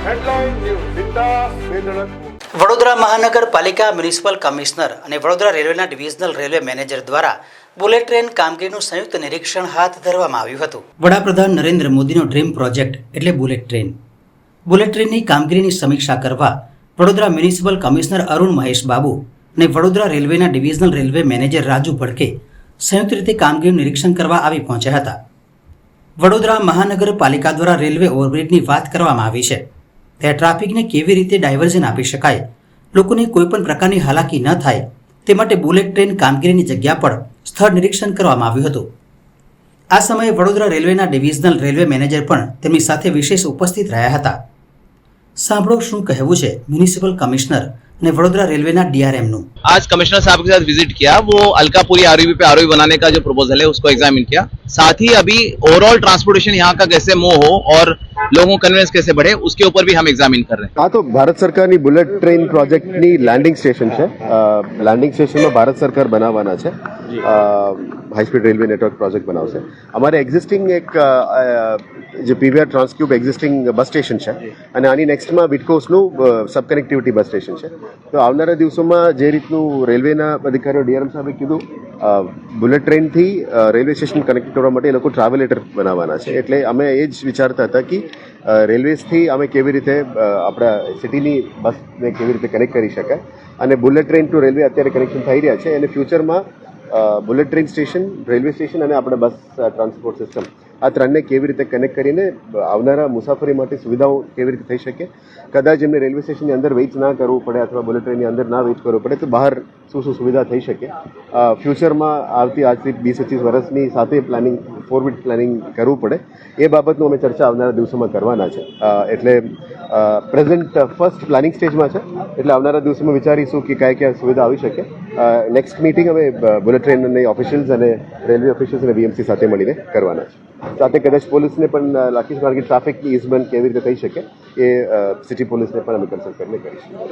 Headline news બિંદાસ બેધડક. વડોદરા મહાનગરપાલિકા મ્યુનિસિપલ કમિશનર અને વડોદરા રેલવેના ડિવિઝનલ રેલવે મેનેજર દ્વારા બુલેટ ટ્રેન કામગીરીનું સંયુક્ત નિરીક્ષણ હાથ ધરવામાં આવ્યું હતું. વડાપ્રધાન નરેન્દ્ર મોદીનો ડ્રીમ પ્રોજેક્ટ એટલે બુલેટ ટ્રેન. બુલેટ ટ્રેનની કામગીરીની સમીક્ષા કરવા વડોદરા મ્યુનિસિપલ કમિશનર અરુણ મહેશ બાબુ અને વડોદરા રેલવેના ડિવિઝનલ રેલવે મેનેજર રાજુ ભડકે સંયુક્ત રીતે કામગીરીનું નિરીક્ષણ કરવા આવી પહોંચ્યા હતા. વડોદરા મહાનગરપાલિકા દ્વારા રેલવે ઓવરબ્રિજની વાત કરવામાં આવી છે. ત્યાં ટ્રાફિકને કેવી રીતે ડાયવર્ઝન આપી શકાય, લોકોને કોઈપણ પ્રકારની હાલાકી ન થાય તે માટે બુલેટ ટ્રેન કામગીરીની જગ્યા પર સ્થળ નિરીક્ષણ કરવામાં આવ્યું હતું. આ સમયે વડોદરા રેલવેના ડિવિઝનલ રેલવે મેનેજર પણ તેમની સાથે વિશેષ ઉપસ્થિત રહ્યા હતા. સાંભળો શું કહેવું છે મ્યુનિસિપલ કમિશનર અને વડોદરા રેલવેના ડીઆરએમનું. आज कमिश्नर साहब के साथ विजिट किया, वो अलकापुरी आरओबी पे आरओबी बनाने का जो प्रपोजल है उसको एग्जामिन किया. साथ ही अभी ओवरऑल ट्रांसपोर्टेशन यहाँ का कैसे मूव हो और लोगों को कन्वेंस कैसे बढ़े उसके ऊपर भी हम एग्जामिन कर रहे हैं. આ તો ભારત સરકારની બુલેટ ટ્રેન પ્રોજેક્ટની લેન્ડિંગ સ્ટેશન છે. લેન્ડિંગ સ્ટેશનમાં ભારત સરકાર બનાવવાના છે. High speed railway network project બનાવશે. અમારે એક્ઝિસ્ટિંગ એક જે પીવીઆર ટ્રાન્સક્યુબ એક્ઝિસ્ટિંગ બસ સ્ટેશન છે અને આની નેક્સ્ટમાં વિટકોસનું સબ કનેક્ટિવિટી બસ સ્ટેશન છે. તો આવનારા દિવસોમાં જે રીતનું રેલવેના અધિકારીઓ ડીઆરએમ સાહેબે કીધું, બુલેટ ટ્રેનથી રેલવે સ્ટેશન કનેક્ટ કરવા માટે એ લોકો ટ્રાવેલેટર બનાવવાના છે. એટલે અમે એ જ વિચારતા હતા કે રેલવેઝથી અમે કેવી રીતે આપણા સિટીની બસને કેવી રીતે કનેક્ટ કરી શકાય. અને બુલેટ ટ્રેન ટુ રેલવે અત્યારે કનેક્શન થઈ રહ્યા છે અને ફ્યુચરમાં bullet train station, railway station અને આપણે બસ ટ્રાન્સપોર્ટ સિસ્ટમ આ ત્રણને કેવી રીતે કનેક્ટ કરીને આવનારા મુસાફરી માટે સુવિધાઓ કેવી રીતે થઈ શકે. કદાચ એમને રેલવે સ્ટેશનની અંદર વેઇટ ના કરવું પડે અથવા બુલેટ ટ્રેનની અંદર ના વેઇટ કરવું પડે તો બહાર શું શું સુવિધા થઈ શકે. ફ્યુચરમાં આવતી આજથી 20-25 વર્ષની સાથે પ્લાનિંગ, ફોરવર્ડ પ્લાનિંગ કરવું પડે એ બાબતનું અમે ચર્ચા આવનારા દિવસોમાં કરવાના છે. એટલે પ્રેઝન્ટ ફર્સ્ટ પ્લાનિંગ સ્ટેજમાં છે. એટલે આવનારા દિવસોમાં વિચારીશું કે કયા સુવિધા આવી શકે. નેક્સ્ટ મીટિંગ અમે બુલેટ ટ્રેનની ઓફિશિયલ્સ અને રેલવે ઓફિશિયલ્સ અને વીએમસી સાથે મળીને કરવાના છે. સાથે કદાચ પોલીસને પણ રાખીશું, કારણ કે ટ્રાફિકની ઇઝમેન્ટ કેવી રીતે થઈ શકે એ સિટી પોલીસને પણ અમે કન્સલ્ટ કરીને કરીશું.